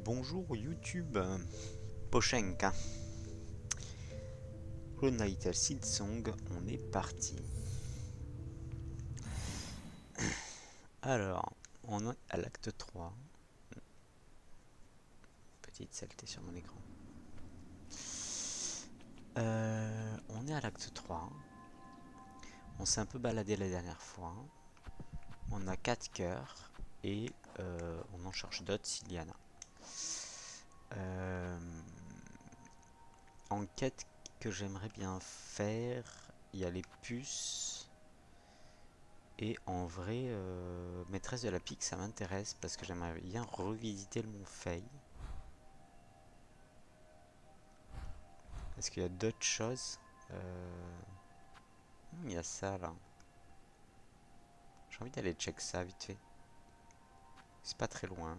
Bonjour YouTube, Pochenka. Chronicle Silksong, on est parti. Alors, on est à l'acte 3. Petite saleté sur mon écran. On est à l'acte 3. On s'est un peu baladé la dernière fois. On a 4 cœurs et on en cherche d'autres s'il y en a. Enquête que j'aimerais bien faire, il y a les puces. Et en vrai, maîtresse de la pique, ça m'intéresse parce que j'aimerais bien revisiter le mont Fey. Est-ce qu'il y a d'autres choses? Il y a ça là. J'ai envie d'aller check ça vite fait. C'est pas très loin.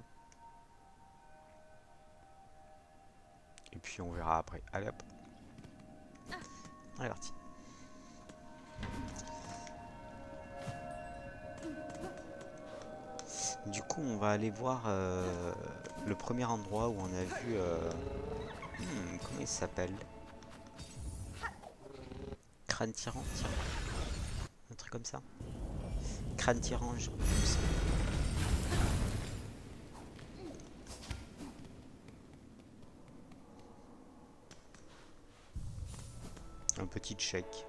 Et puis on verra après. Allez hop. Allez parti. Du coup on va aller voir le premier endroit où on a vu... comment il s'appelle? Crâne tyran, tiens. Un truc comme ça. Crâne tyran, il me semble. Un petit check.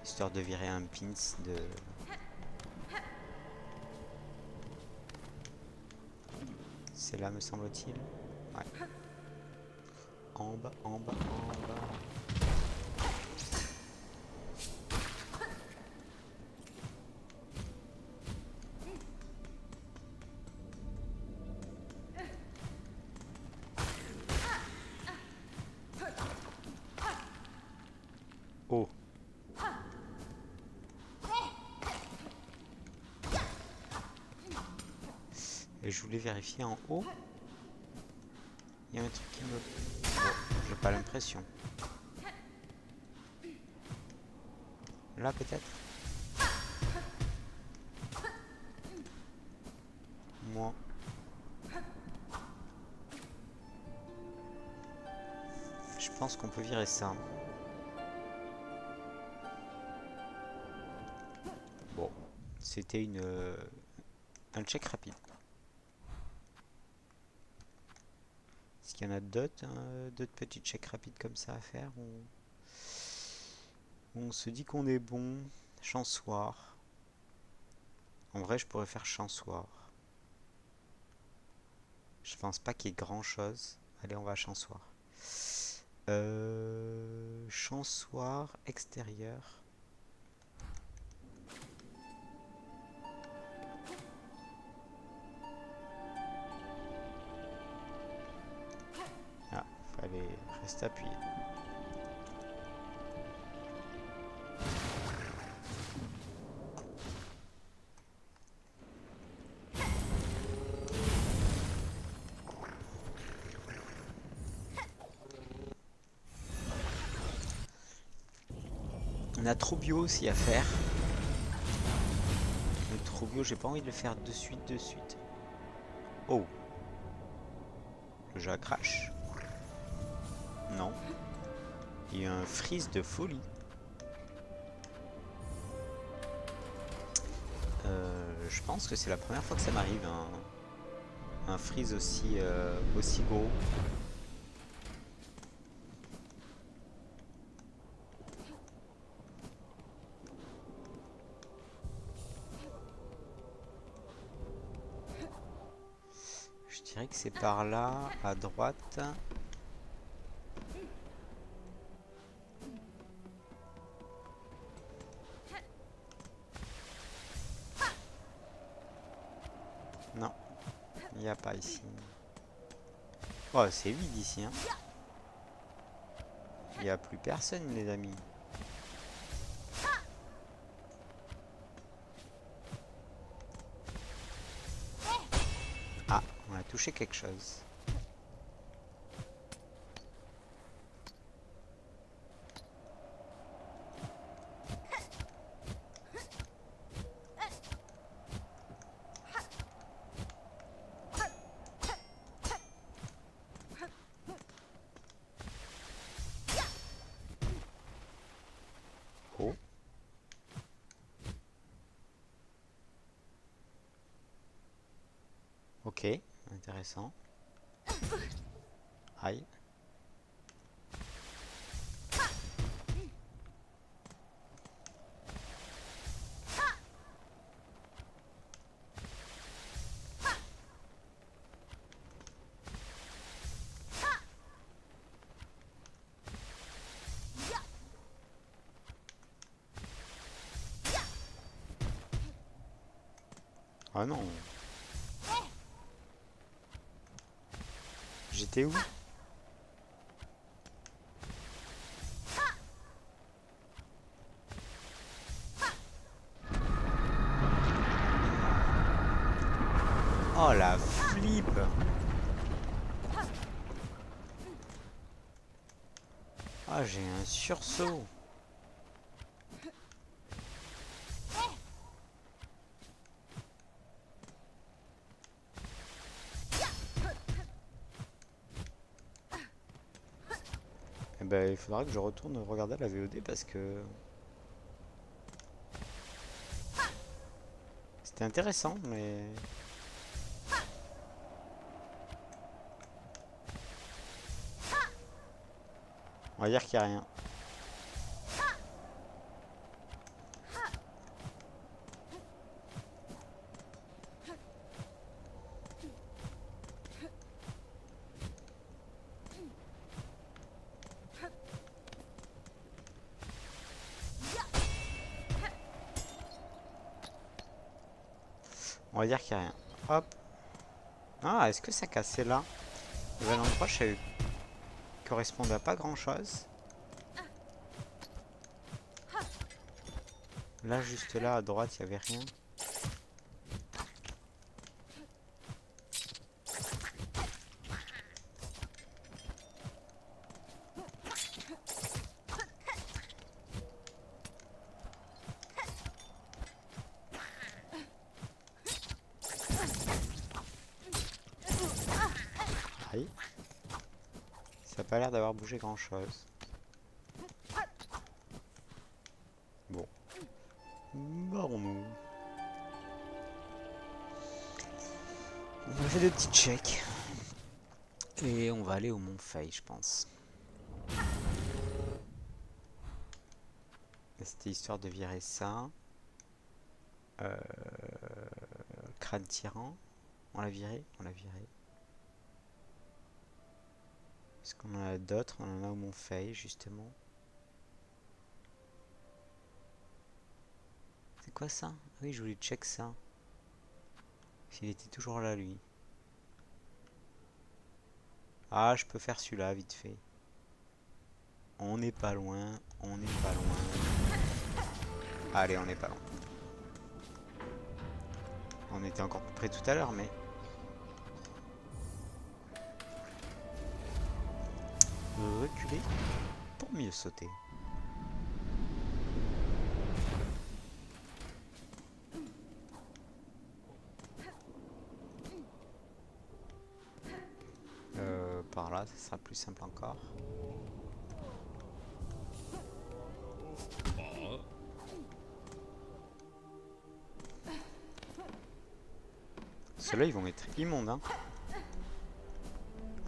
Histoire de virer un pins de... C'est là me semble-t-il. Ouais. En bas, en bas, en bas. Oh. Et je voulais vérifier en haut. Il y a un truc qui me... Bon, j'ai pas l'impression. Là peut-être. Moi. Je pense qu'on peut virer ça. Bon. C'était un check rapide. Est-ce qu'il y en a d'autres d'autres petits checks rapides comme ça à faire ou... On se dit qu'on est bon. Chansoir. En vrai, je pourrais faire chansoir. Je pense pas qu'il y ait grand chose. Allez, on va à chansoir. Chansoir extérieur. Ah, fallait rester appuyé. On a Trobio aussi à faire. Le Trobio, j'ai pas envie de le faire de suite, de suite. Oh. Le jeu crash. Non. Il y a un freeze de folie. Je pense que c'est la première fois que ça m'arrive, un freeze aussi gros. Je dirais que c'est par là, à droite. Non, il n'y a pas ici. Oh, c'est vide ici, hein. Il n'y a plus personne, les amis. Ah, on a touché quelque chose. Ok, intéressant. Aïe. Ah non. J'étais où? Oh la flip! Ah, j'ai un sursaut. Eh ben, il faudra que je retourne regarder la VOD parce que c'était intéressant, mais on va dire qu'il n'y a rien. On va dire qu'il n'y a rien. Hop. Ah, est-ce que ça cassait là? L'endroit, je savais correspondait à pas grand chose. Là, juste là, à droite, il n'y avait rien. Aïe. Ça n'a pas l'air d'avoir bougé grand chose. Bon. Barrons-nous. On a fait des petits checks. Et on va aller au Mont Fay, je pense. C'était histoire de virer ça. Crâne tyran. On l'a viré? On l'a viré. Est-ce qu'on en a d'autres? On en a au Mont Fay, justement. C'est quoi ça? Oui, je voulais check ça. S'il était toujours là, lui. Ah, je peux faire celui-là, vite fait. On n'est pas loin. On n'est pas loin. Allez, on n'est pas loin. On était encore plus près tout à l'heure, mais... Reculer pour mieux sauter. Par là, ça sera plus simple encore. Ceux-là, ils vont être immondes, hein.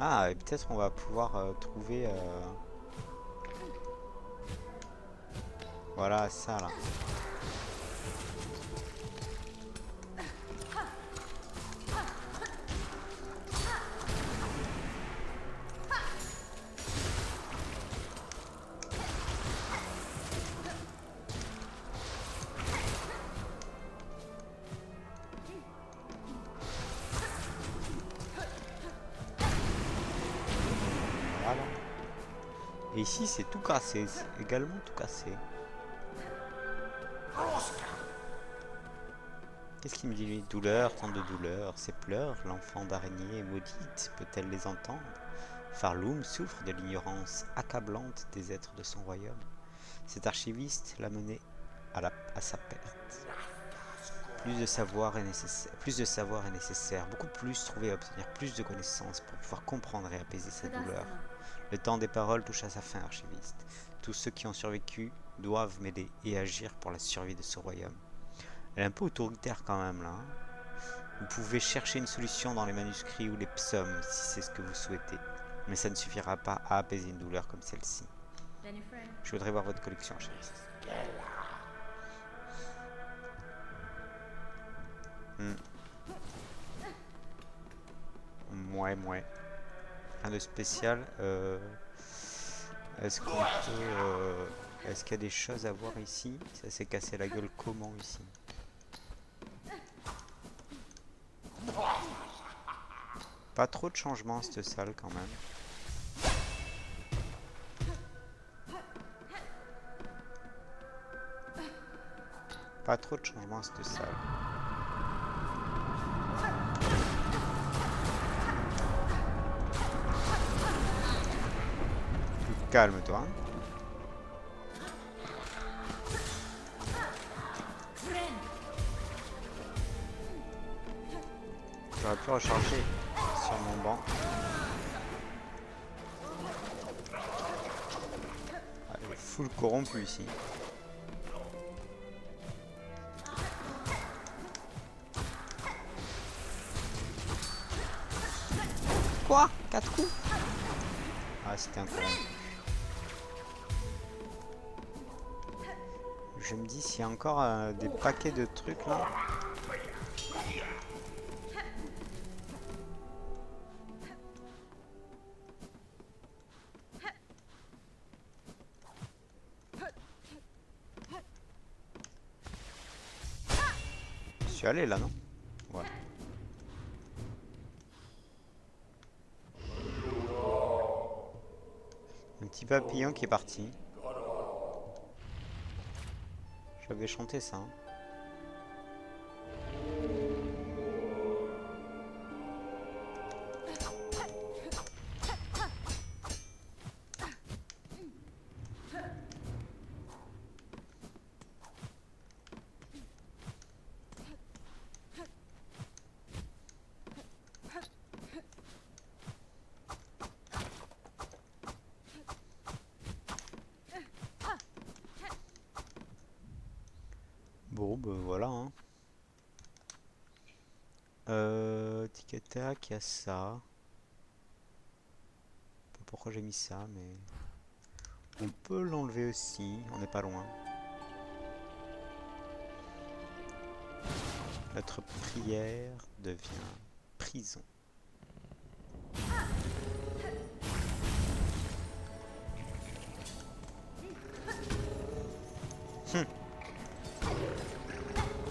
Ah, et peut-être on va pouvoir trouver... Voilà, ça, là. Voilà. Et ici, c'est tout cassé. C'est également tout cassé. Qu'est-ce qu'il me dit, lui? Douleur, tant de douleur. Ses pleurs, l'enfant d'araignée maudite, peut-elle les entendre? Farloum souffre de l'ignorance accablante des êtres de son royaume. Cet archiviste l'a mené à sa perte. Plus de savoir est nécessaire, beaucoup plus trouver et obtenir plus de connaissances pour pouvoir comprendre et apaiser sa douleur. Le temps des paroles touche à sa fin, archiviste. Tous ceux qui ont survécu doivent m'aider et agir pour la survie de ce royaume. Elle est un peu autoritaire quand même là. Hein. Vous pouvez chercher une solution dans les manuscrits ou les psaumes si c'est ce que vous souhaitez. Mais ça ne suffira pas à apaiser une douleur comme celle-ci. Je voudrais voir votre collection, chérie. Mouais. Rien de spécial. Est-ce qu'on peut... Est-ce qu'il y a des choses à voir ici? Ça s'est cassé la gueule comment ici? Pas trop de changements cette salle quand même. Pas trop de changements cette salle. Calme-toi. J'aurais pu recharger sur mon banc. Allez, full corrompu ici. Quoi? 4 coups? Ah, c'était un corrompu. Je me dis s'il y a encore des paquets de trucs là. Je suis allé là, non? Ouais. Un petit papillon qui est parti. J'avais chanté ça. Hein. Bon, ben voilà. Hein. Tic et tac, il y a ça. Je sais pas pourquoi j'ai mis ça, mais... On peut l'enlever aussi, on n'est pas loin. Notre prière devient prison.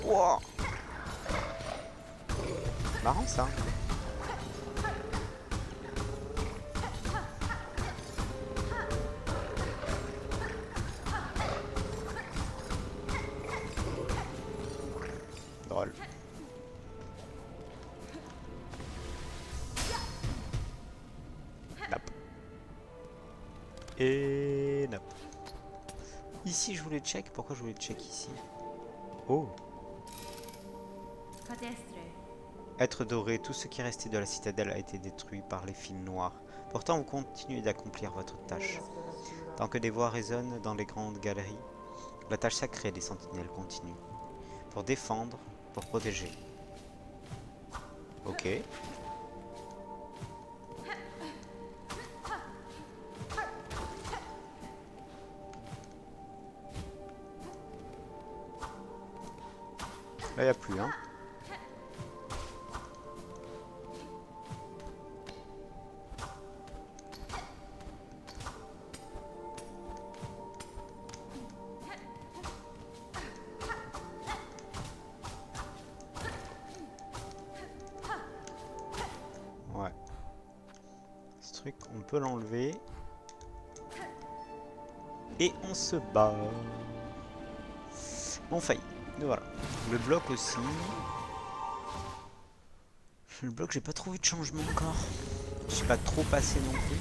Wow. Marrant ça. Drôle. Nap. Et nap. Ici je voulais check. Pourquoi je voulais check ici? Oh. Être doré, tout ce qui restait de la citadelle a été détruit par les fils noirs. Pourtant, vous continuez d'accomplir votre tâche. Tant que des voix résonnent dans les grandes galeries, la tâche sacrée des sentinelles continue. Pour défendre, pour protéger. Ok. Là, il n'y a plus, hein. Ouais. Ce truc, on peut l'enlever. Et on se bat. On faillit. Voilà. Le bloc aussi. Le bloc, j'ai pas trouvé de changement encore. Je suis pas trop passé non plus.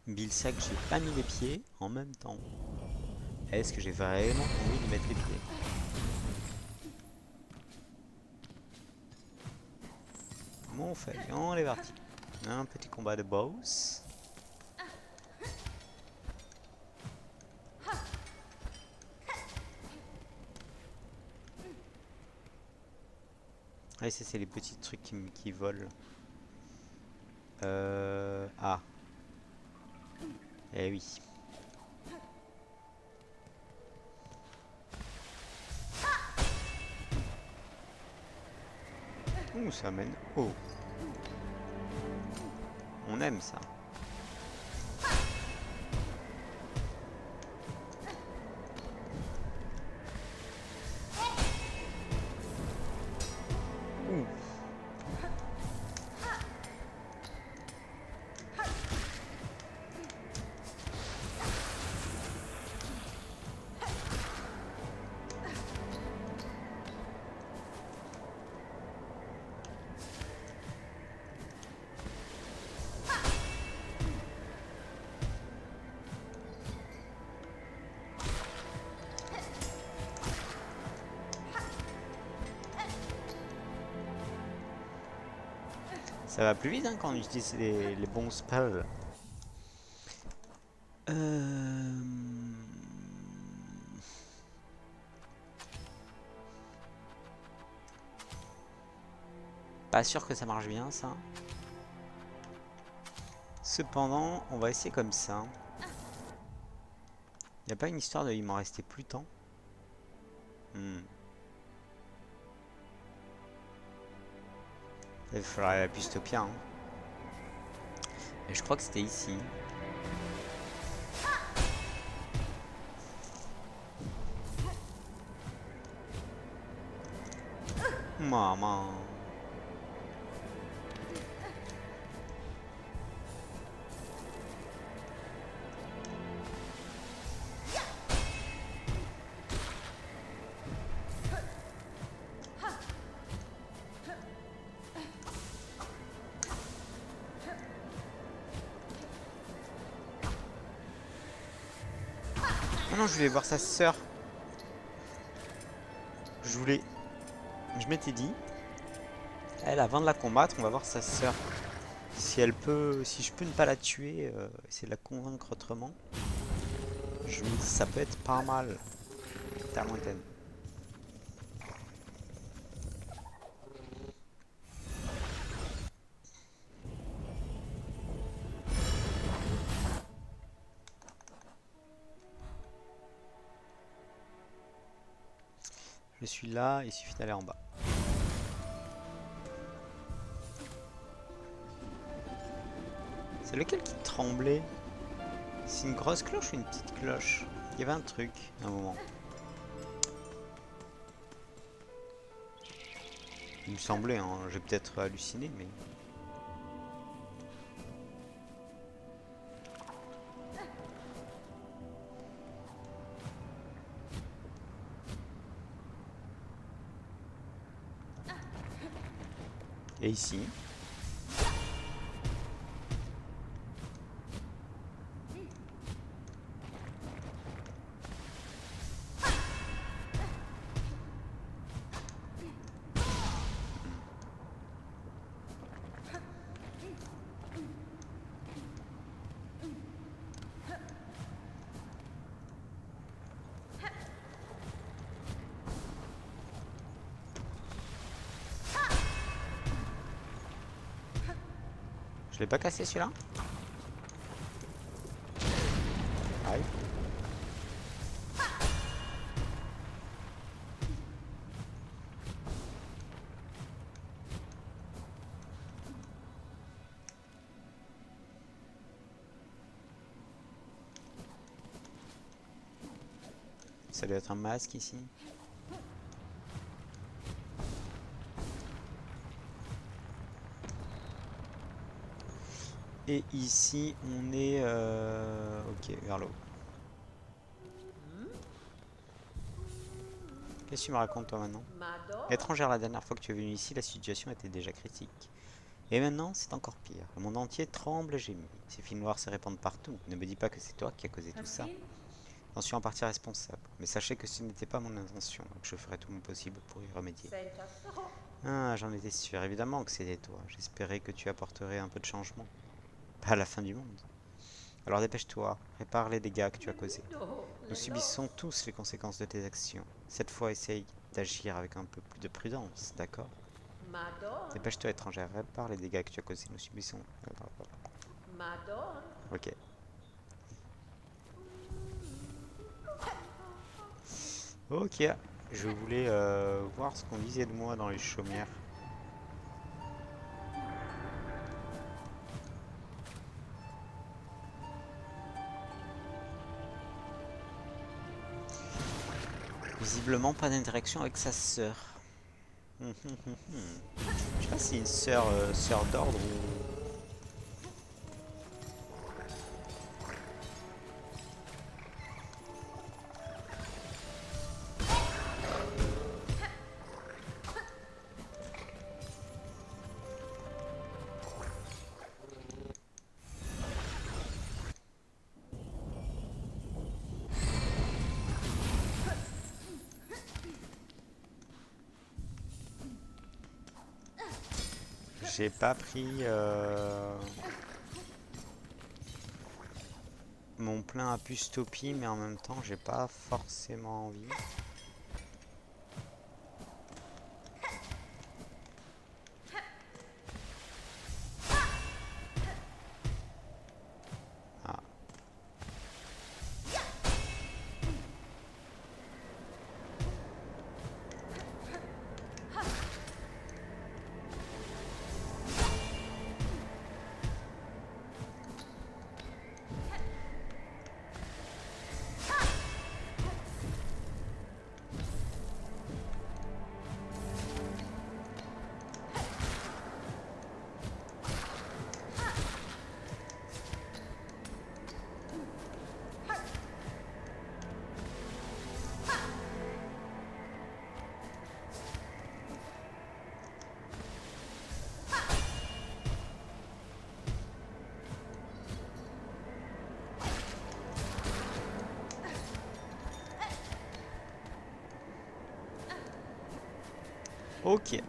Bilsac, j'ai pas mis les pieds en même temps. Est-ce que j'ai vraiment envie de mettre les pieds? Bon, on fait, on est parti. Un petit combat de boss. Ouais, ça c'est les petits trucs qui volent. Ah, eh oui. Ouh, ça mène. Oh, on aime ça. Ouh. Ça va plus vite hein, quand on utilise les bons spells. Euh... Pas sûr que ça marche bien ça. Cependant, on va essayer comme ça. Y a pas une histoire de il m'en restait plus tant. Il faudra la Pustopia. Hein. Et je crois que c'était ici. Maman. Ah non, je voulais voir sa sœur. Je m'étais dit, elle, avant de la combattre, on va voir sa sœur. Si elle peut, si je peux ne pas la tuer, essayer de la convaincre autrement. Je me dis, ça peut être pas mal. Terre lointaine. Je suis là, il suffit d'aller en bas. C'est lequel qui tremblait? C'est une grosse cloche ou une petite cloche? Il y avait un truc, à un moment. Il me semblait, hein, j'ai peut-être halluciné, mais... Et ici? Je l'ai pas cassé celui-là? Aïe. Ça doit être un masque ici. Et ici, on est... Ok, vers le haut. Qu'est-ce que tu me racontes toi maintenant? Étrangère, la dernière fois que tu es venu ici, la situation était déjà critique. Et maintenant, c'est encore pire. Le monde entier tremble et gémit. Ces fils noirs se répandent partout. Ne me dis pas que c'est toi qui as causé tout ça. J'en suis en partie responsable. Mais sachez que ce n'était pas mon intention, donc je ferai tout mon possible pour y remédier. Ah, j'en étais sûr, évidemment que c'était toi. J'espérais que tu apporterais un peu de changement. Pas à la fin du monde. Alors dépêche-toi, répare les dégâts que tu as causés. Nous subissons tous les conséquences de tes actions. Cette fois, essaye d'agir avec un peu plus de prudence, d'accord? Dépêche-toi, étrangère, répare les dégâts que tu as causés. Nous subissons. Ok. Ok. Je voulais voir ce qu'on disait de moi dans les chaumières. Visiblement pas d'interaction avec sa sœur. Je sais pas si c'est une sœur d'ordre ou... J'ai pas pris mon plein à Pustopie, mais en même temps, j'ai pas forcément envie. Ah. Ok.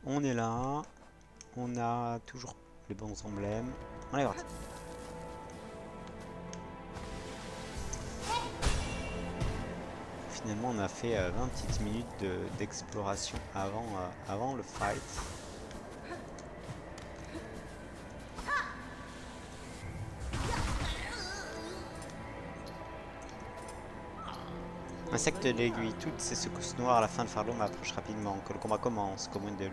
On est là. On a toujours les bons emblèmes. On est parti. Finalement, on a fait 20 petites minutes d'exploration avant le fight. Insecte de l'aiguille, toutes ces secousses noires à la fin de Farlow m'approchent rapidement. Que le combat commence, comme l'une de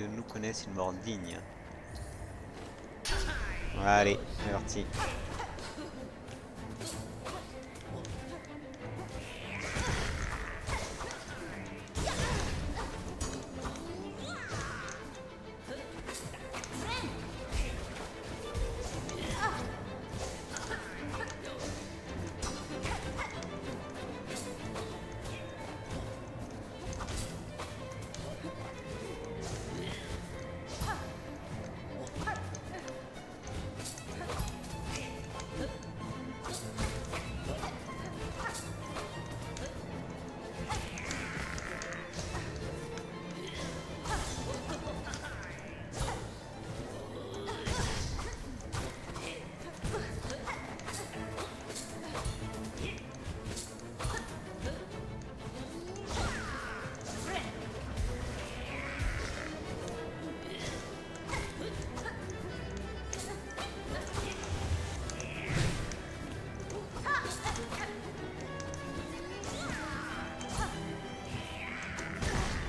nous connaisse une mort digne. Allez, c'est parti.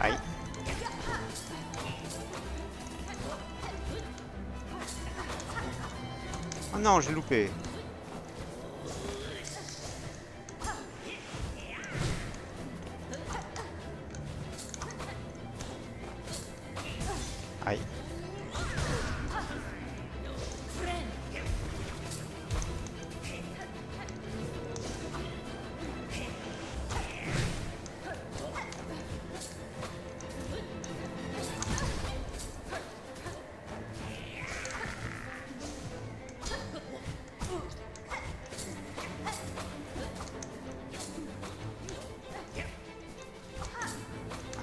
Aïe. Oh non, j'ai loupé. Aïe.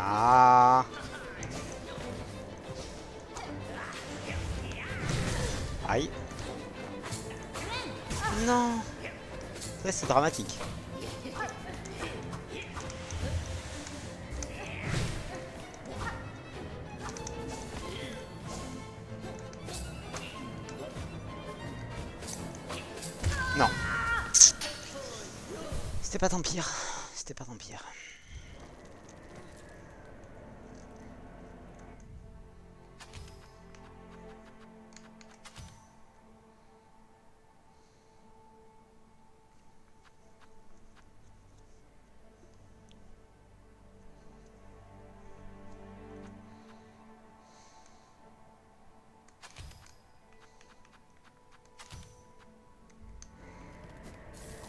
Ah. Aïe. Non. Ça c'est dramatique. pas tant pire. C'était pas tant pire.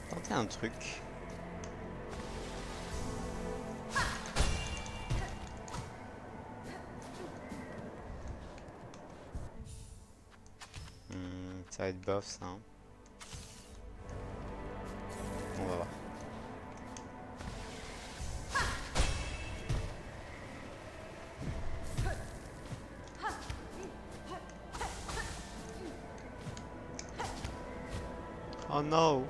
Tenter un truc. Ça va être bof ça. Hein. On va voir. Oh no!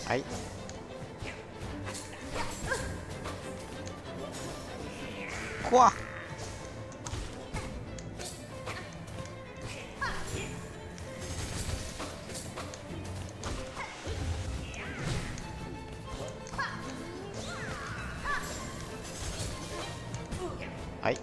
Aïe. Quoi? Aïe.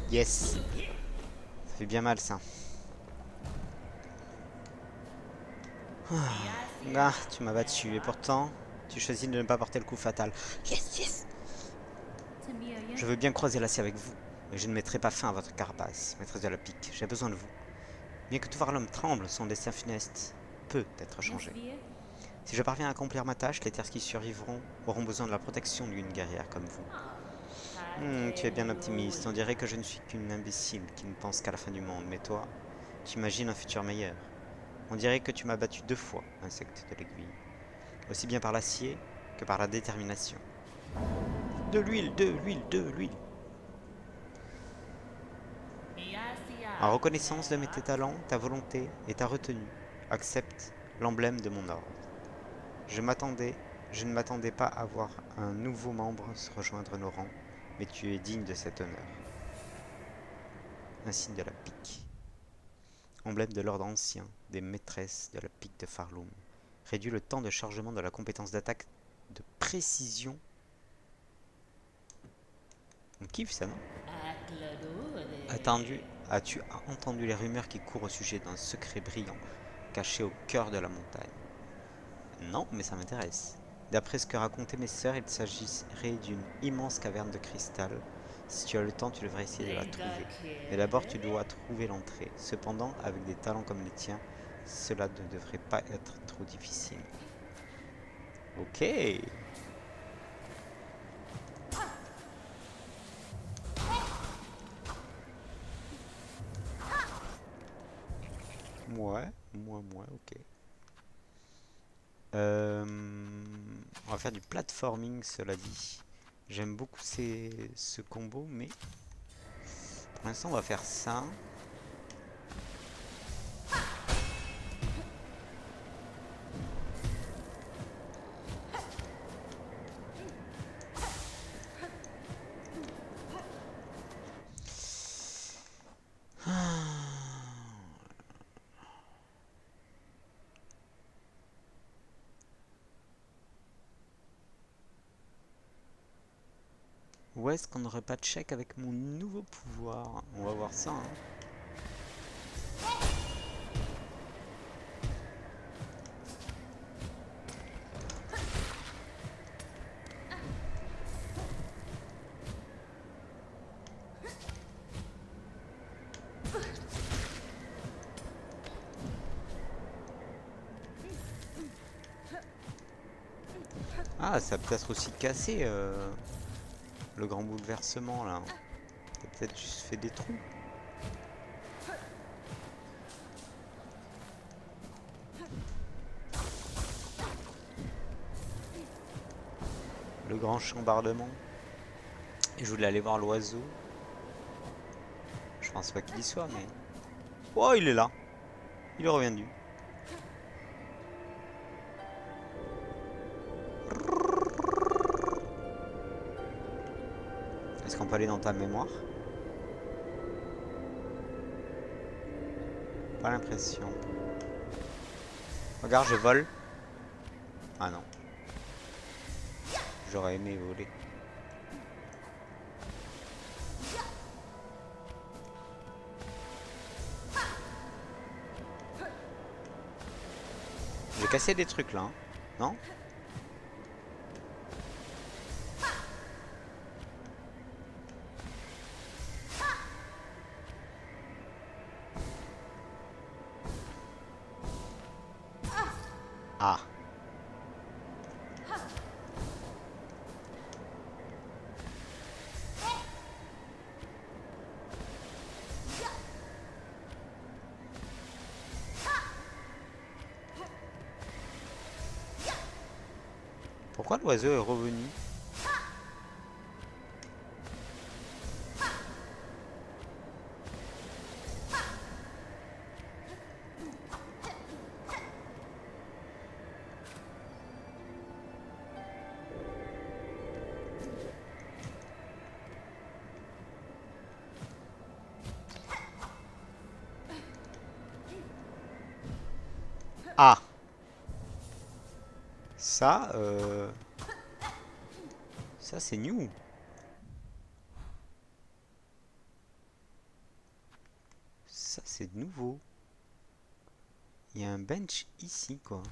Yes. Ça fait bien mal ça. Ah, tu m'as battu et pourtant, tu choisis de ne pas porter le coup fatal. Yes, yes. Je veux bien croiser l'acier avec vous, mais je ne mettrai pas fin à votre carapace, maîtresse de la pique. J'ai besoin de vous. Bien que tout voir l'homme tremble, son destin funeste peut être changé. Si je parviens à accomplir ma tâche, les terres qui survivront auront besoin de la protection d'une guerrière comme vous. Tu es bien optimiste. On dirait que je ne suis qu'une imbécile qui ne pense qu'à la fin du monde. Mais toi, tu imagines un futur meilleur. On dirait que tu m'as battu 2 fois, insecte de l'aiguille. Aussi bien par l'acier que par la détermination. De l'huile, de l'huile, de l'huile. En reconnaissance de mes talents, ta volonté et ta retenue, accepte l'emblème de mon ordre. Je ne m'attendais pas à voir un nouveau membre se rejoindre nos rangs, mais tu es digne de cet honneur. Un signe de la pique. Emblème de l'ordre ancien des maîtresses de la pique de Farloum. Réduit le temps de chargement de la compétence d'attaque de précision. On kiffe ça, non? As-tu entendu les rumeurs qui courent au sujet d'un secret brillant caché au cœur de la montagne? Non, mais ça m'intéresse. D'après ce que racontaient mes sœurs, il s'agirait d'une immense caverne de cristal. Si tu as le temps, tu devrais essayer de la trouver. Mais d'abord, tu dois trouver l'entrée. Cependant, avec des talents comme les tiens, cela ne devrait pas être trop difficile. Ok. Ok. On va faire du platforming, cela dit. J'aime beaucoup ce combo, mais pour l'instant, on va faire ça. Où est-ce qu'on n'aurait pas de chèque avec mon nouveau pouvoir? On va voir ça, hein. Ah, ça a peut-être aussi cassé le grand bouleversement là. Ça a peut-être juste fait des trous. Le grand chambardement. Et je voulais aller voir l'oiseau. Je pense pas qu'il y soit, mais... Oh, il est là. Il est revenu. Est-ce qu'on peut aller dans ta mémoire? Pas l'impression. Regarde, je vole. Ah non. J'aurais aimé voler. J'ai cassé des trucs là, hein. Non? Ah. Pourquoi l'oiseau est revenu? Ah. Ça, ça c'est new. Ça c'est nouveau. Il y a un bench ici, quoi.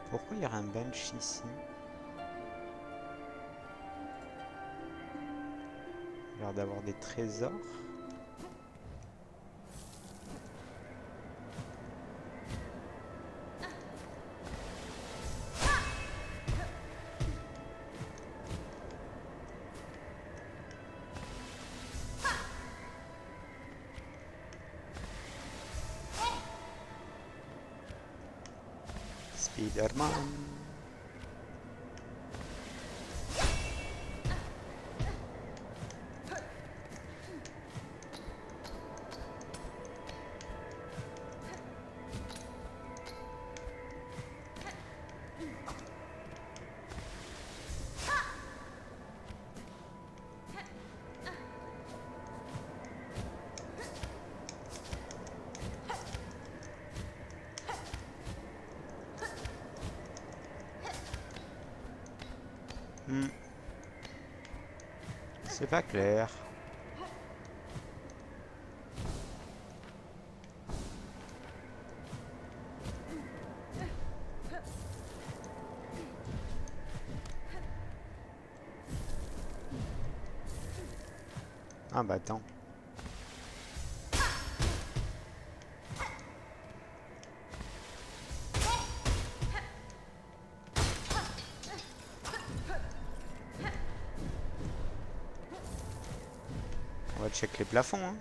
Pourquoi il y aurait un bench ici? Il a l'air d'avoir des trésors. Spider-Man. C'est pas clair. Ah bah attends. On va check les plafonds, hein.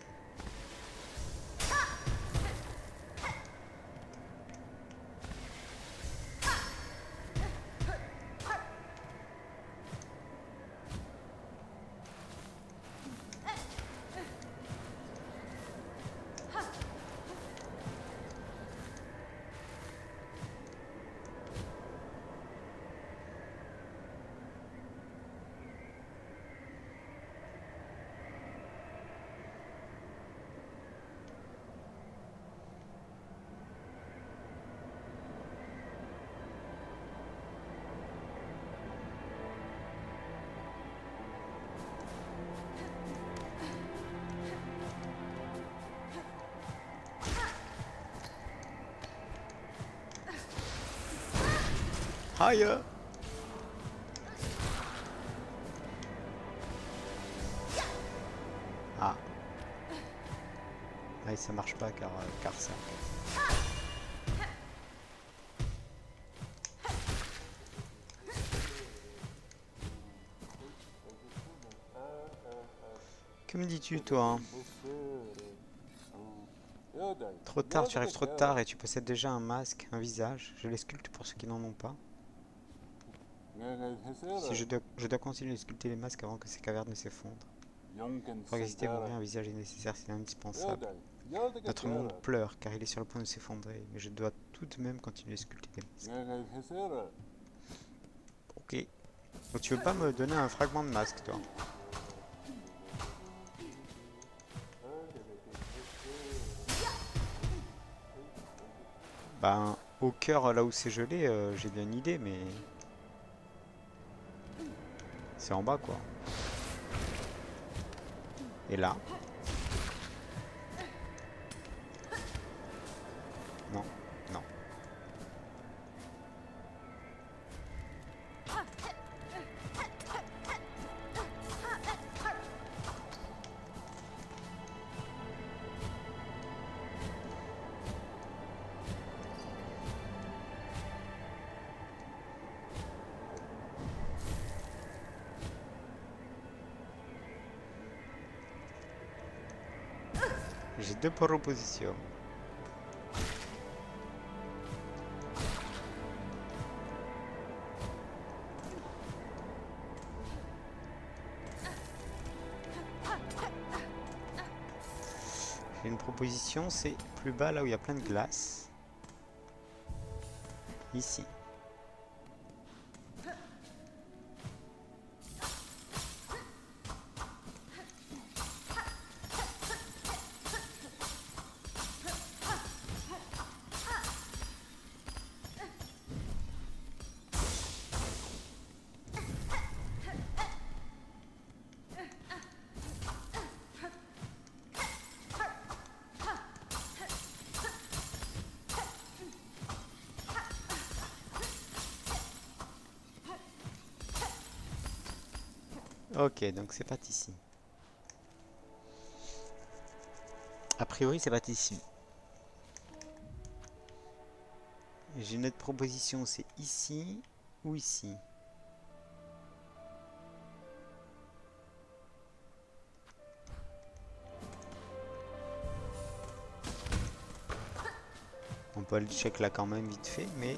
Aïe! Ah. Ouais, ça marche pas car ça. Que me dis-tu, toi, hein? Trop tard, tu arrives trop tard et tu possèdes déjà un masque, un visage. Je les sculpte pour ceux qui n'en ont pas. Si je dois continuer de sculpter les masques avant que ces cavernes ne s'effondrent. Pour exister, mourir un visage est nécessaire, c'est indispensable. Notre monde pleure car il est sur le point de s'effondrer, mais je dois tout de même continuer de sculpter des masques. Ok. Donc tu veux pas me donner un fragment de masque, toi? Ben, au cœur, là où c'est gelé, j'ai bien une idée, mais c'est en bas, quoi. Et là? Non, non. J'ai deux propositions. J'ai une proposition, c'est plus bas, là où il y a plein de glace. Ici. Ok, donc c'est pas ici. A priori, c'est pas ici. J'ai une autre proposition, c'est ici ou ici. On peut le check là quand même vite fait, mais...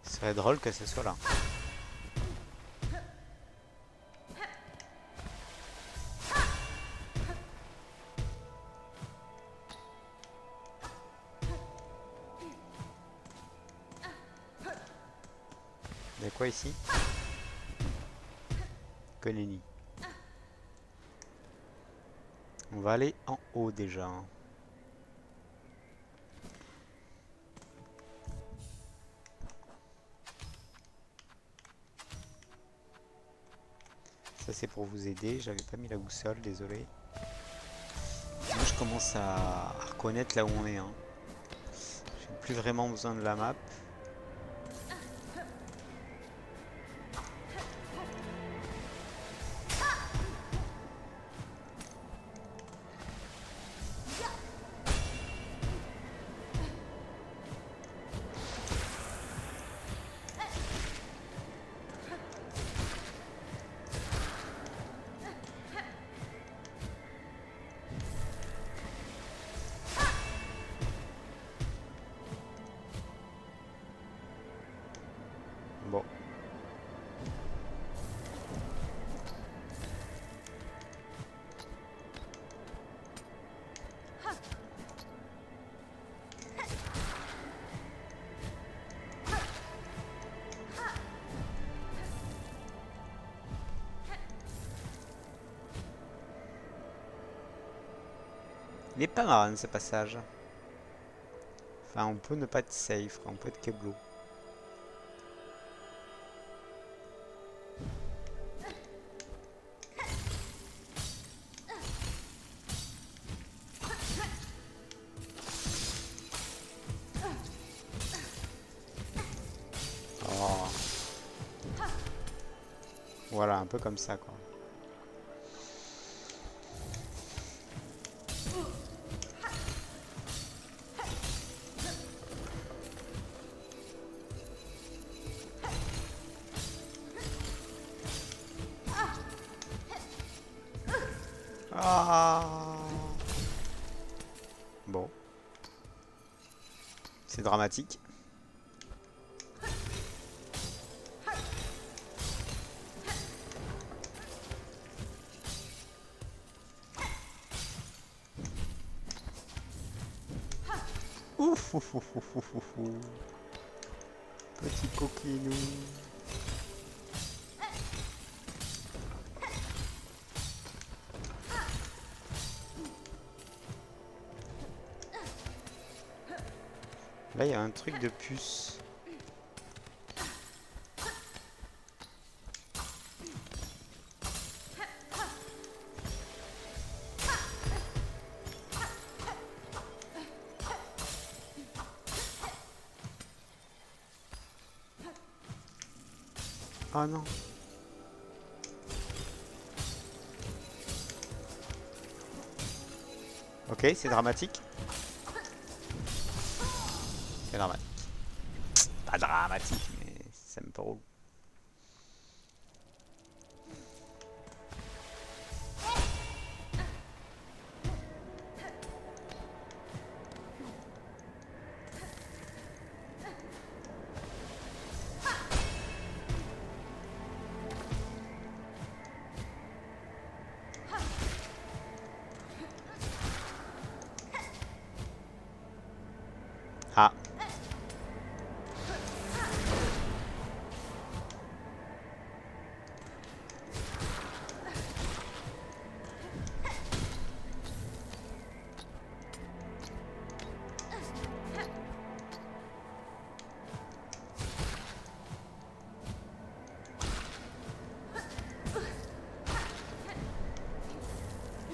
Ce serait drôle que ce soit là. Il y a quoi ici? Que nenni. On va aller en haut déjà. Ça c'est pour vous aider, j'avais pas mis la boussole, désolé. Moi je commence à reconnaître là où on est. Hein. J'ai plus vraiment besoin de la map. Bon. Il est pas marrant ce passage. Enfin, on peut ne pas être safe, on peut être keblo. Voilà, un peu comme ça, quoi. Ah bon, c'est dramatique. Ouf, ouf, ouf, ouf, ouf, ouf, ouf. Petit coquinou. Là, il y a un truc de puce. Oh non. Ok, c'est dramatique. C'est dramatique. Pas dramatique, mais ça me parle. Ah.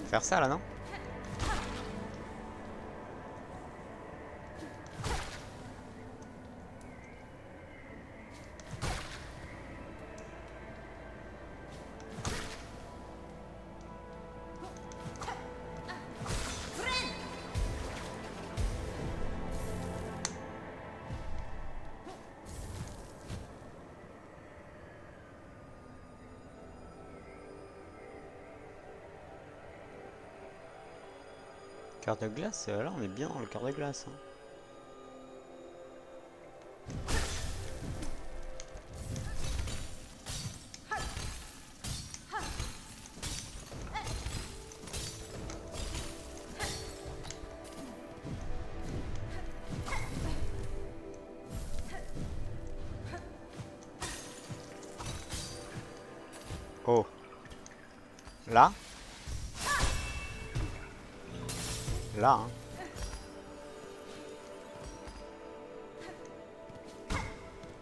Faire ça là, non? Cœur de glace, là on est bien dans le cœur de glace. Hein. Oh. Là? Là, hein.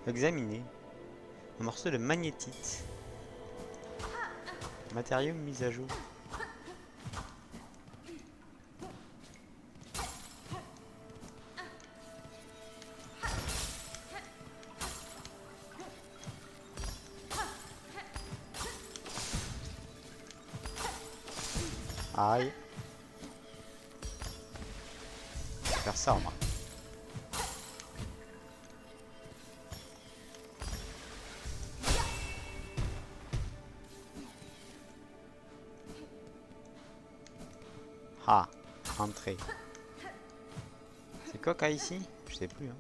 Examiner. Un morceau de magnétite. Matériau mis à jour. Aïe. Faire ça, moi. Ah, entrée. C'est quoi qu'a ici? Je sais plus. Hein.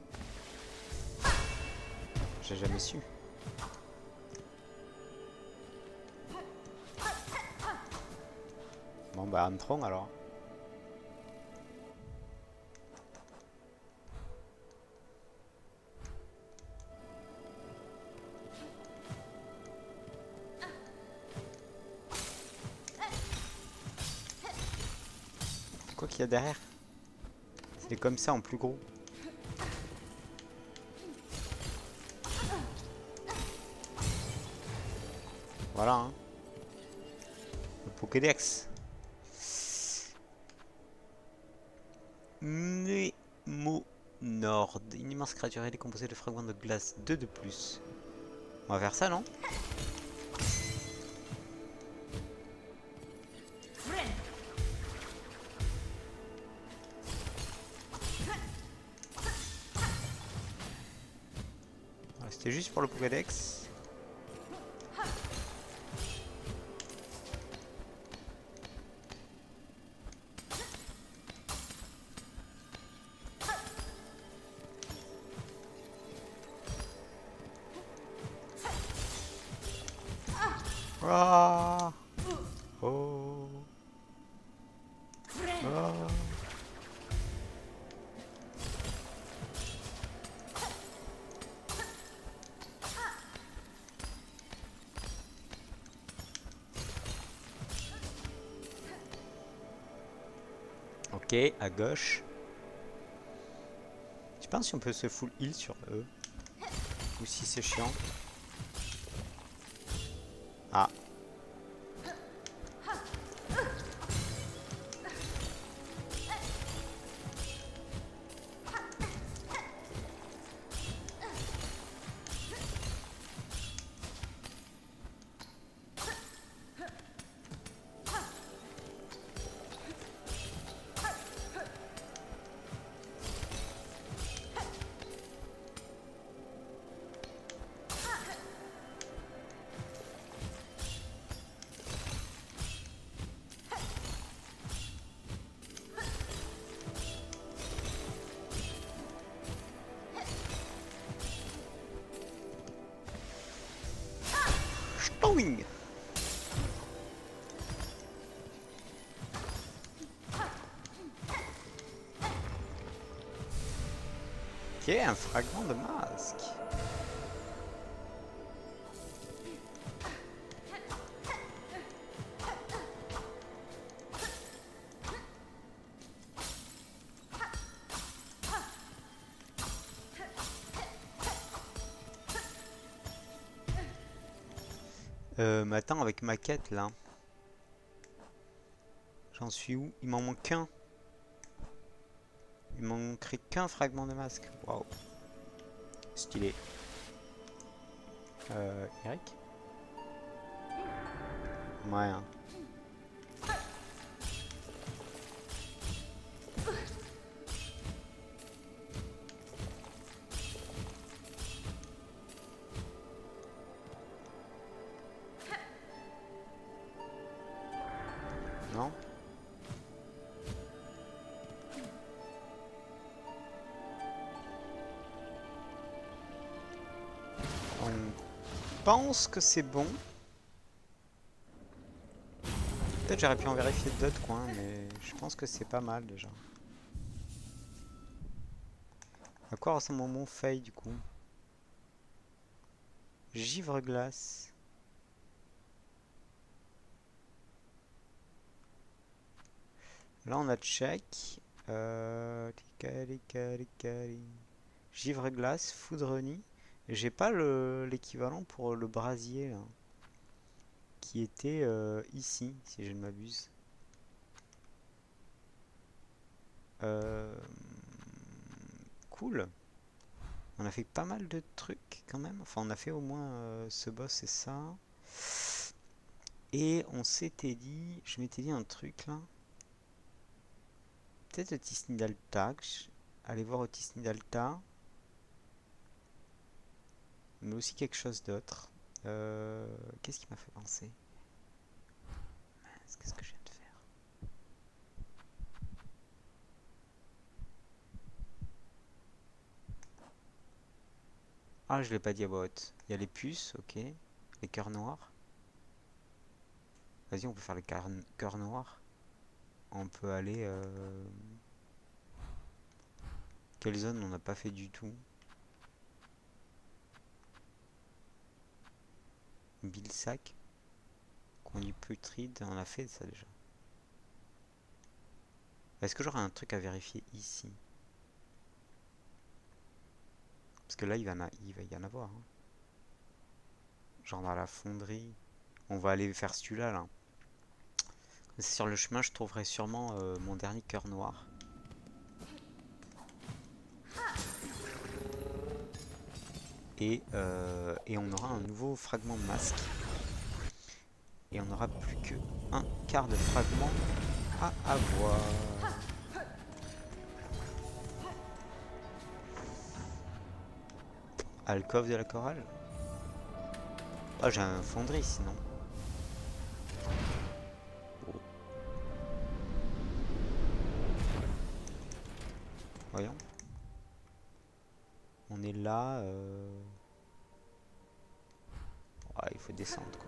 J'ai jamais su. Bon bah entrons alors. Quoi qu'il y a derrière? C'est comme ça en plus gros. Voilà. Hein. Le Pokédex. Nemo Nord. Une immense créature, elle est composée de fragments de glace 2 de plus. On va faire ça, non? C'était juste pour le Pokédex. Ah oh. Ah. Ok, à gauche. Je pense si on peut se full heal sur eux. Ou si c'est chiant. Ah. Stowing. Ok, un fragment de masque. Mais attends, avec ma quête là. J'en suis où? Il m'en manque qu'un. Il m'en manquerait qu'un fragment de masque. Waouh. Stylé. Eric? Ouais. Hein. Non? On pense que c'est bon. Peut-être j'aurais pu en vérifier d'autres coins, mais je pense que c'est pas mal déjà. À quoi ressemble mon feuille du coup? Givre glace. Là on a check. Givre glace, foudre-nid. J'ai pas l'équivalent pour le brasier là, qui était ici, si je ne m'abuse. Cool. On a fait pas mal de trucs quand même. Enfin, on a fait au moins ce boss et ça. Et on s'était dit, je m'étais dit un truc là. Peut-être Otis Nidalta. Aller voir Otis Nidalta. Mais aussi quelque chose d'autre. Qu'est-ce qui m'a fait penser? Qu'est-ce que je viens de faire? Ah, je l'ai pas dit à voix haute. Il y a les puces, ok. Les cœurs noirs. Vas-y, on peut faire les cœurs noirs. On peut aller... Quelle zone on n'a pas fait du tout? Bilsac. Coin du putride, on a fait ça déjà. Est-ce que j'aurai un truc à vérifier ici? Parce que là, il va y en avoir. Hein. Genre dans la fonderie. On va aller faire celui-là, là. Sur le chemin, je trouverai sûrement mon dernier cœur noir. Et on aura un nouveau fragment de masque. Et on n'aura plus que un quart de fragment à avoir. Alcôve de la chorale. Ah, j'ai un fonderie sinon. Oh. Voyons. On est là. Ouais, il faut descendre quoi.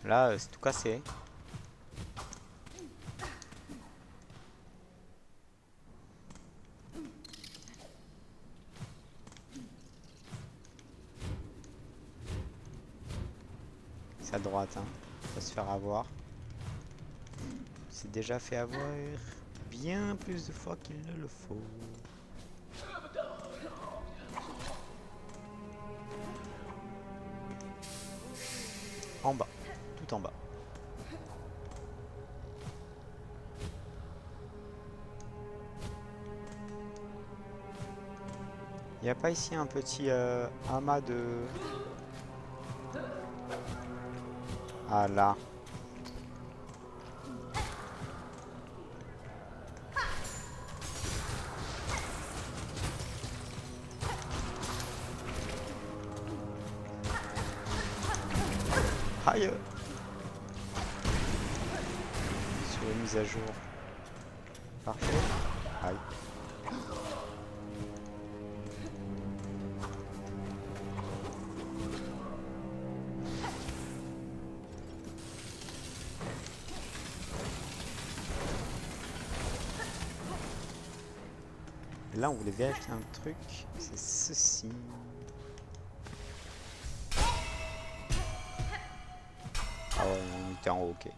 Là, c'est tout cassé. C'est à droite, hein. Faut se faire avoir. C'est déjà fait avoir bien plus de fois qu'il ne le faut. En bas, tout en bas. Y a pas ici un petit amas de... Ah là. Aïe. Sur les mises à jour. Parfait. Aïe. Là, on voulait vérifier un truc. C'est ceci. Ah ouais, on était en haut, ok.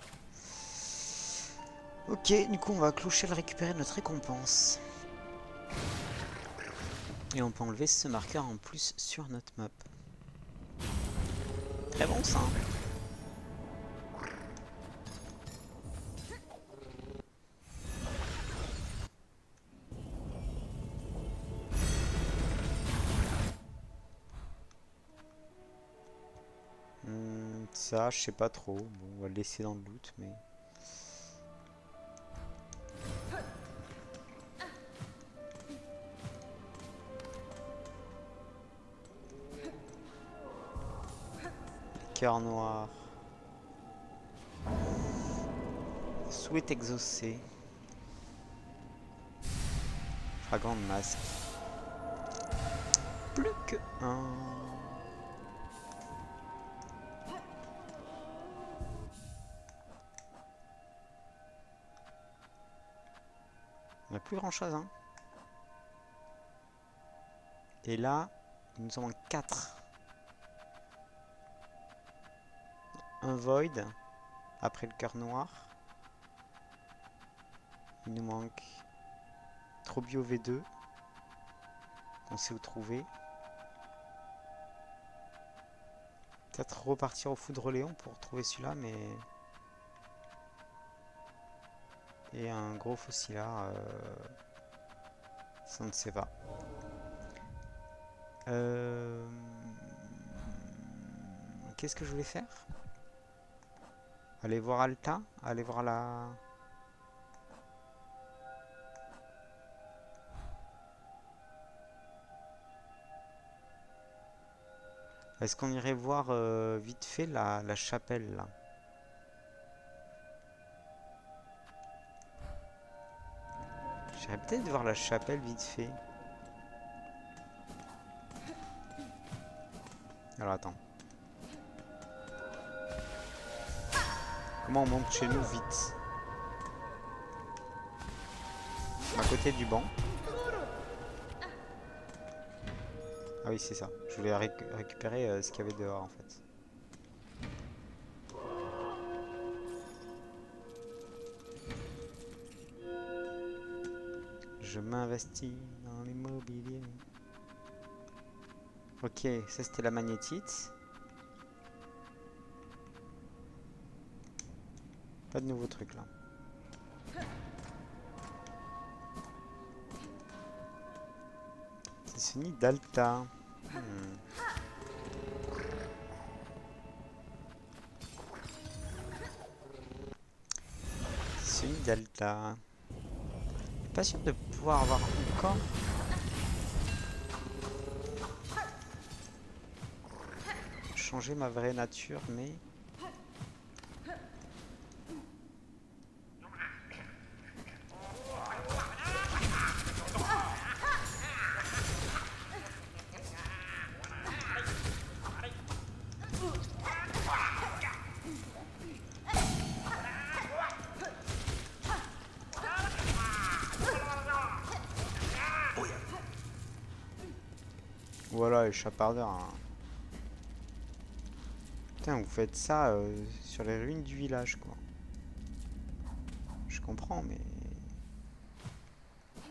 Ok, du coup, on va clocher le récupérer notre récompense. Et on peut enlever ce marqueur en plus sur notre map. Très bon ça. Ça, je sais pas trop. Bon, on va le laisser dans le loot, mais... Cœur noir. Souhait exaucé. Fragment de masque. Plus que un. On n'a plus grand chose, hein. Et là, il nous en manque 4. Un void. Après le cœur noir. Il nous manque Trobio V2. On sait où trouver. Peut-être repartir au Foudre Léon pour trouver celui-là, mais... Et un gros fossila. Ça ne sait pas. Qu'est-ce que je voulais faire? Aller voir Alta? Aller voir la... Est-ce qu'on irait voir vite fait la chapelle là? J'irais peut-être voir la chapelle vite fait. Alors attends. Comment on monte chez nous vite? À côté du banc. Ah oui, c'est ça. Je voulais récupérer ce qu'il y avait dehors en fait. Je m'investis dans l'immobilier. Ok, ça c'était la magnétite. Pas de nouveaux trucs là. C'est Sony d'Alta. Sony d'Alta. Pas sûr de pouvoir avoir encore. Changer ma vraie nature, mais. Voilà, les chapardeurs. Hein. Putain, vous faites ça sur les ruines du village, quoi. Je comprends, mais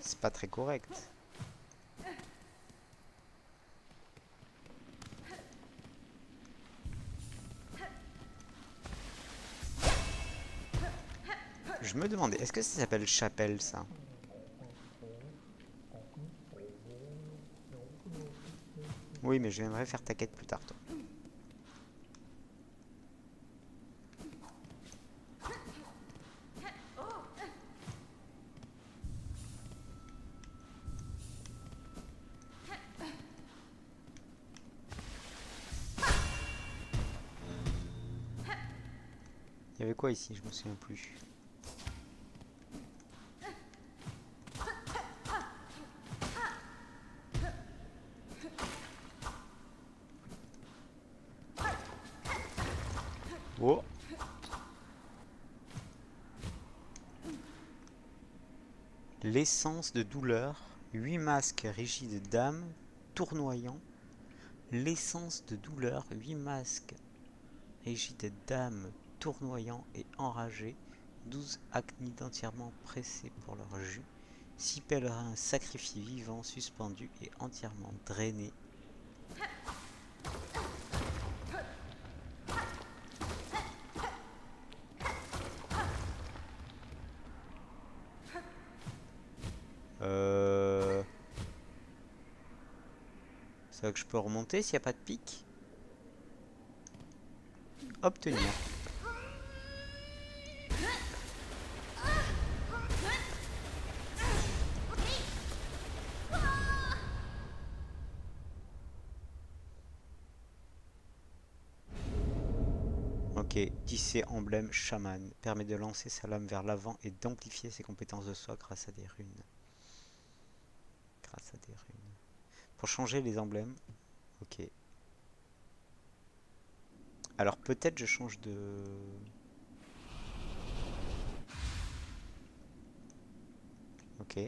c'est pas très correct. Je me demandais, est-ce que ça s'appelle chapelle, ça? Oui, mais je viendrai faire ta quête plus tard, toi. Il y avait quoi ici? Je me souviens plus. Oh! L'essence de douleur. 8 masques rigides d'âme, tournoyants. L'essence de douleur. 8 masques rigides d'âme, tournoyants et enragés. 12 acnides entièrement pressés pour leur jus. 6 pèlerins sacrifiés vivants, suspendus et entièrement drainés. C'est là que je peux remonter s'il n'y a pas de pic. Obtenir. Ok, tisser emblème chaman. Permet de lancer sa lame vers l'avant et d'amplifier ses compétences de soi grâce à des runes. Grâce à des runes. Pour changer les emblèmes. Ok. Alors peut-être je change de... Ok.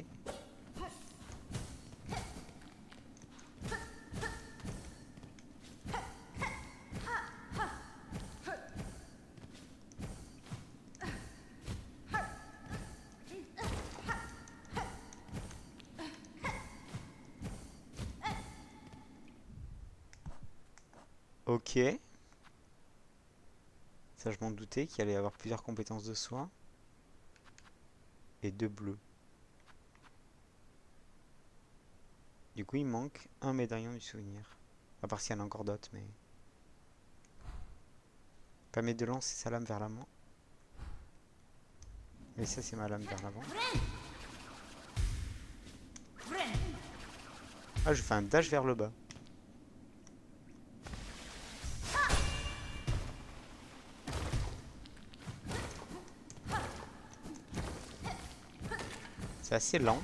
Ok. Ça je m'en doutais qu'il allait y avoir plusieurs compétences de soin. Et 2 bleus. Du coup il manque un médaillon du souvenir. À part s'il y en a encore d'autres, mais... Permet de lancer sa lame vers l'avant. Et ça c'est ma lame vers l'avant. Ah, je fais un dash vers le bas. C'est assez lent.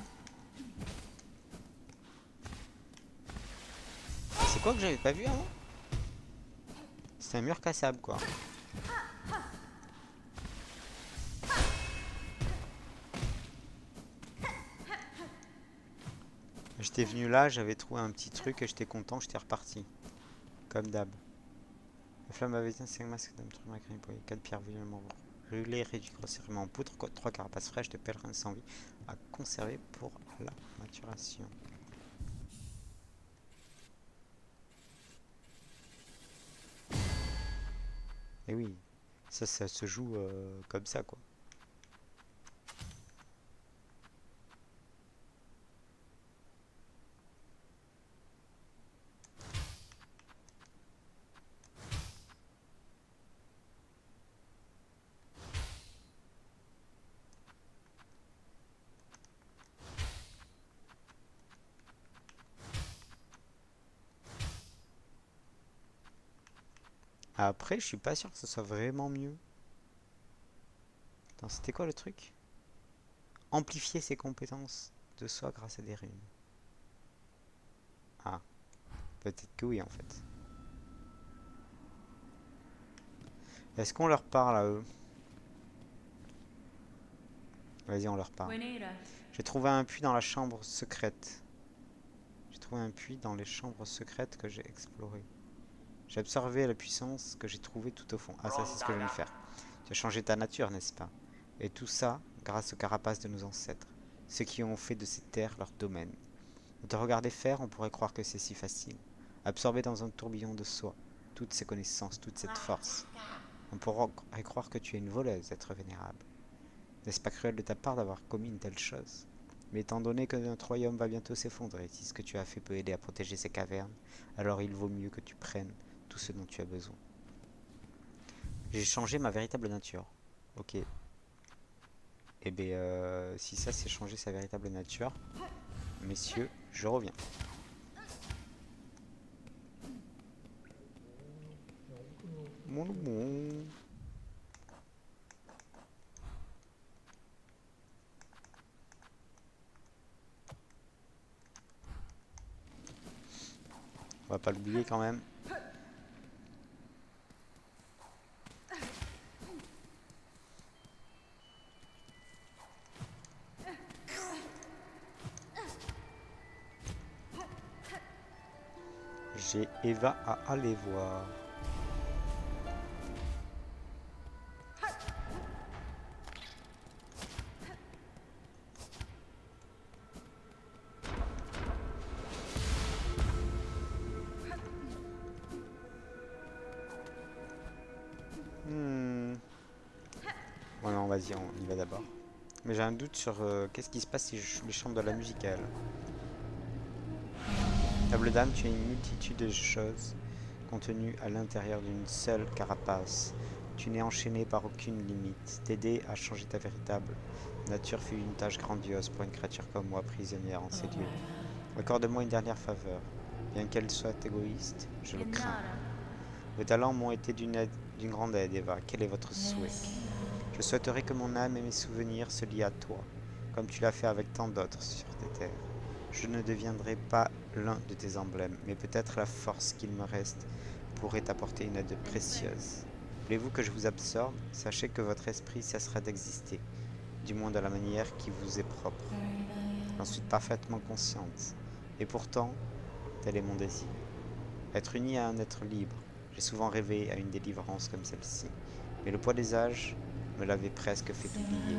C'est quoi que j'avais pas vu avant? C'est un mur cassable quoi. J'étais venu là, j'avais trouvé un petit truc et j'étais content, j'étais reparti. Comme d'hab. La flamme avait été 5 masques d'un truc macrin pour 4 pierres violemment brûlées, réduit grossièrement en poudre, 3 carapaces fraîches de pèlerins sans vie à conserver pour la maturation. Et oui, Ça se joue comme ça, quoi. Après, je suis pas sûr que ce soit vraiment mieux. Attends, c'était quoi le truc? Amplifier ses compétences de soi grâce à des runes. Ah, peut-être que oui en fait. Est-ce qu'on leur parle à eux? Vas-y, on leur parle. J'ai trouvé un puits dans la chambre secrète. J'ai trouvé un puits dans les chambres secrètes que j'ai explorées. J'ai observé la puissance que j'ai trouvée tout au fond. Ah, ça, c'est ce que je viens de faire. Tu as changé ta nature, n'est-ce pas? Et tout ça grâce aux carapaces de nos ancêtres, ceux qui ont fait de ces terres leur domaine. De te regarder faire, on pourrait croire que c'est si facile. Absorber dans un tourbillon de soi toutes ces connaissances, toute cette force. On pourrait croire que tu es une voleuse, être vénérable. N'est-ce pas cruel de ta part d'avoir commis une telle chose? Mais étant donné que notre royaume va bientôt s'effondrer, si ce que tu as fait peut aider à protéger ces cavernes, alors il vaut mieux que tu prennes tout ce dont tu as besoin. J'ai changé ma véritable nature. Ok. Et bien, si ça c'est changer sa véritable nature, messieurs, je reviens. Bon. On va pas l'oublier quand même. J'ai Eva à aller voir. Hmm. Bon non, vas-y, on y va d'abord. Mais j'ai un doute sur qu'est-ce qui se passe si je les chante de la musicale. Table dame, tu as une multitude de choses contenues à l'intérieur d'une seule carapace. Tu n'es enchaîné par aucune limite. T'aider à changer ta véritable nature fut une tâche grandiose pour une créature comme moi, prisonnière en ces lieux. Accorde-moi une dernière faveur. Bien qu'elle soit égoïste, je le crains. Vos talents m'ont été d'une grande aide, Eva. Quel est votre souhait? Je souhaiterais que mon âme et mes souvenirs se lient à toi, comme tu l'as fait avec tant d'autres sur tes terres. Je ne deviendrai pas l'un de tes emblèmes, mais peut-être la force qu'il me reste pourrait t'apporter une aide précieuse. Voulez-vous que je vous absorbe? Sachez que votre esprit cessera d'exister, du moins de la manière qui vous est propre. J'en suis parfaitement consciente. Et pourtant, tel est mon désir. Être uni à un être libre. J'ai souvent rêvé à une délivrance comme celle-ci. Mais le poids des âges me l'avait presque fait oublier.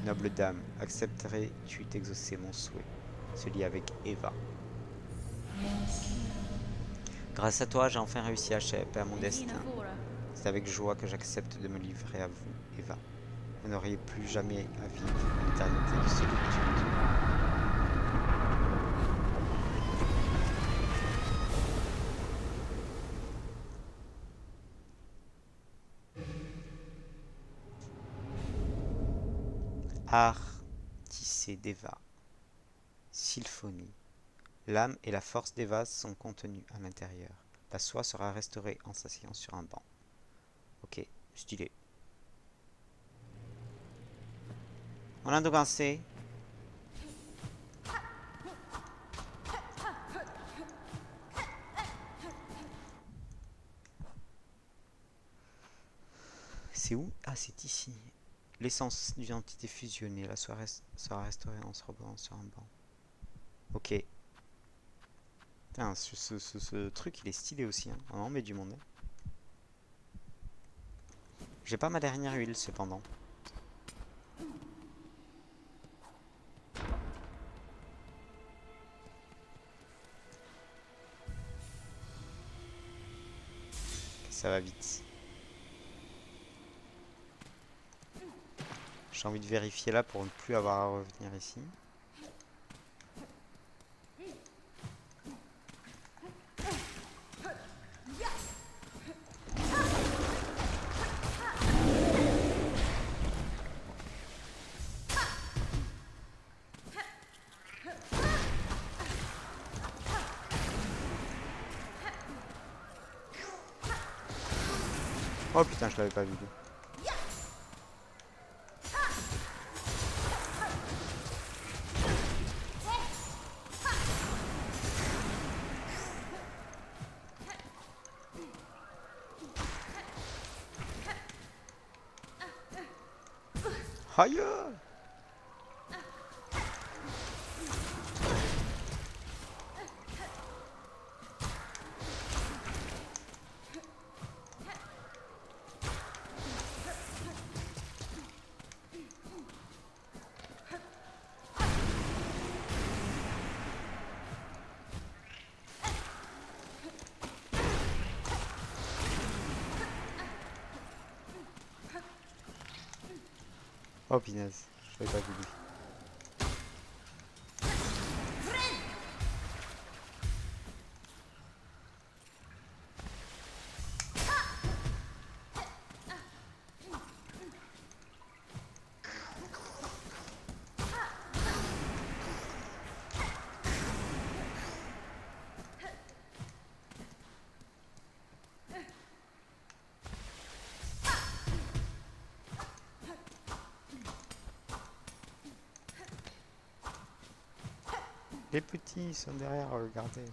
Noble dame, accepterais-tu d'exaucer mon souhait? Celui avec Eva. Grâce à toi, j'ai enfin réussi à échapper à mon destin. C'est avec joie que j'accepte de me livrer à vous, Eva. Vous n'auriez plus jamais à vivre une éternité de solitude. Art tissé d'Eva. Symphonie. L'âme et la force d'Eva sont contenues à l'intérieur. La soie sera restaurée en s'asseyant sur un banc. Ok, stylé. On a commencé. C'est où? Ah, c'est ici. L'essence d'une entité fusionnée. La soie sera restaurée en se reposant sur un banc. Ok. Putain, ce truc, il est stylé aussi. Hein. On en met du monde. Hein. J'ai pas ma dernière huile, cependant. Ça va vite. J'ai envie de vérifier là pour ne plus avoir à revenir ici. Oh putain, je l'avais pas vu. Aïe! Oh punaise, je l'avais pas vu lui. Les petits sont derrière, regardez.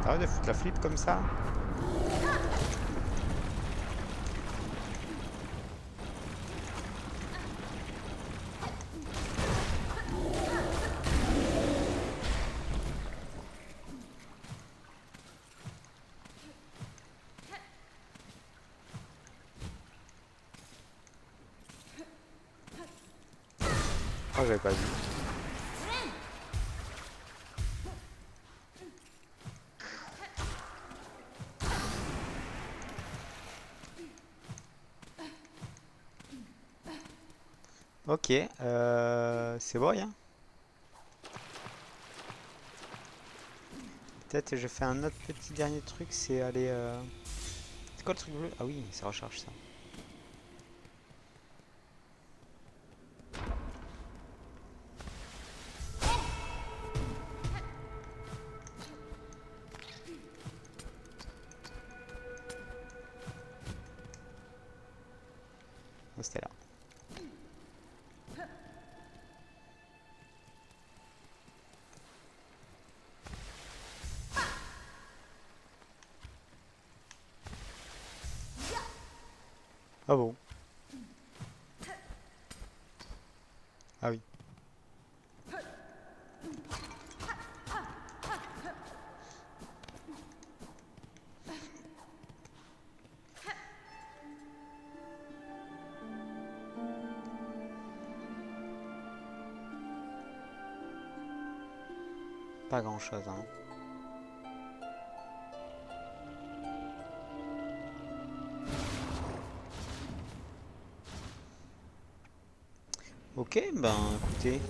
T'arrêtes de foutre la flip comme ça? Oh, j'avais pas vu. Ok, c'est bon, rien. Peut-être je fais un autre petit dernier truc, c'est aller... C'est quoi le truc bleu? Ah oui, ça recharge ça. Oh, c'était là. Ah bon? Ah oui. Pas grand-chose, hein. Ok, ben écoutez,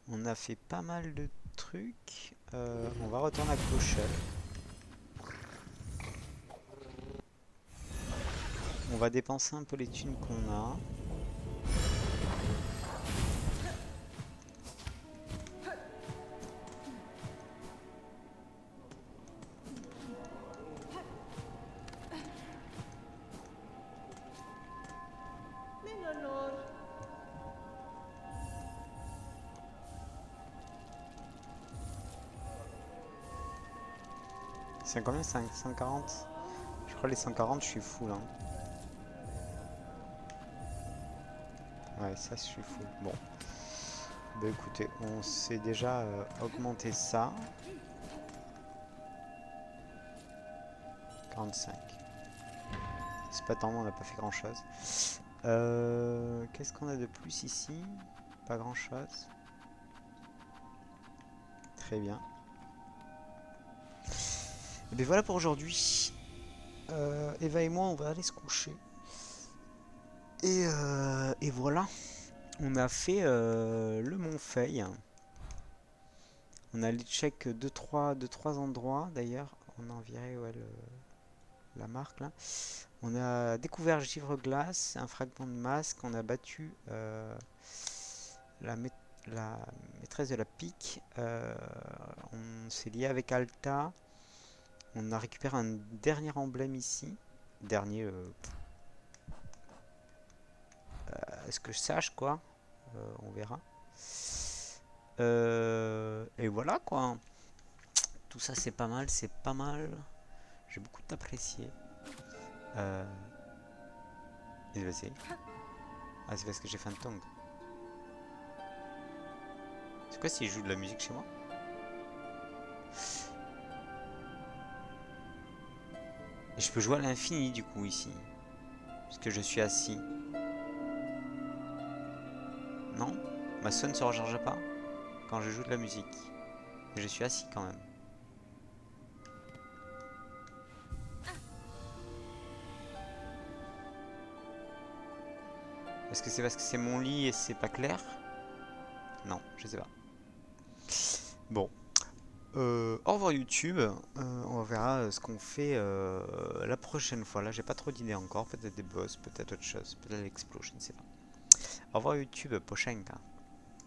on a fait pas mal de trucs. On va retourner à Clochelle. On va dépenser un peu les thunes qu'on a. C'est combien? 140? Je crois les 140, je suis full, hein. Ouais, ça, je suis full. Bon. Bah écoutez, on s'est déjà augmenté ça. 45. C'est pas tant, on n'a pas fait grand chose. Qu'est-ce qu'on a de plus ici? Pas grand chose. Très bien. Et bien voilà pour aujourd'hui. Eva et moi, on va aller se coucher. Et voilà. On a fait le Montfeuille. On a allé check 2-3 endroits d'ailleurs. On a enviré ouais, la marque là. On a découvert Givre-Glace, un fragment de masque. On a battu la, la maîtresse de la pique. On s'est lié avec Alta. On a récupéré un dernier emblème ici. Dernier, est-ce que je sache quoi? On verra. Et voilà quoi. Tout ça c'est pas mal, c'est pas mal. J'ai beaucoup apprécié. Et vas-y. Ah, c'est parce que j'ai fait un tong. C'est quoi s'il joue de la musique chez moi? Et je peux jouer à l'infini du coup ici. Puisque je suis assis. Non? Ma sonne ne se recharge pas quand je joue de la musique. Mais je suis assis quand même. Est-ce que c'est parce que c'est mon lit et c'est pas clair? Non, je sais pas. Bon. Au revoir YouTube. On verra ce qu'on fait la prochaine fois. Là, j'ai pas trop d'idées encore. Peut-être des boss, peut-être autre chose. Peut-être l'explosion, je ne sais pas. Au revoir YouTube, prochain.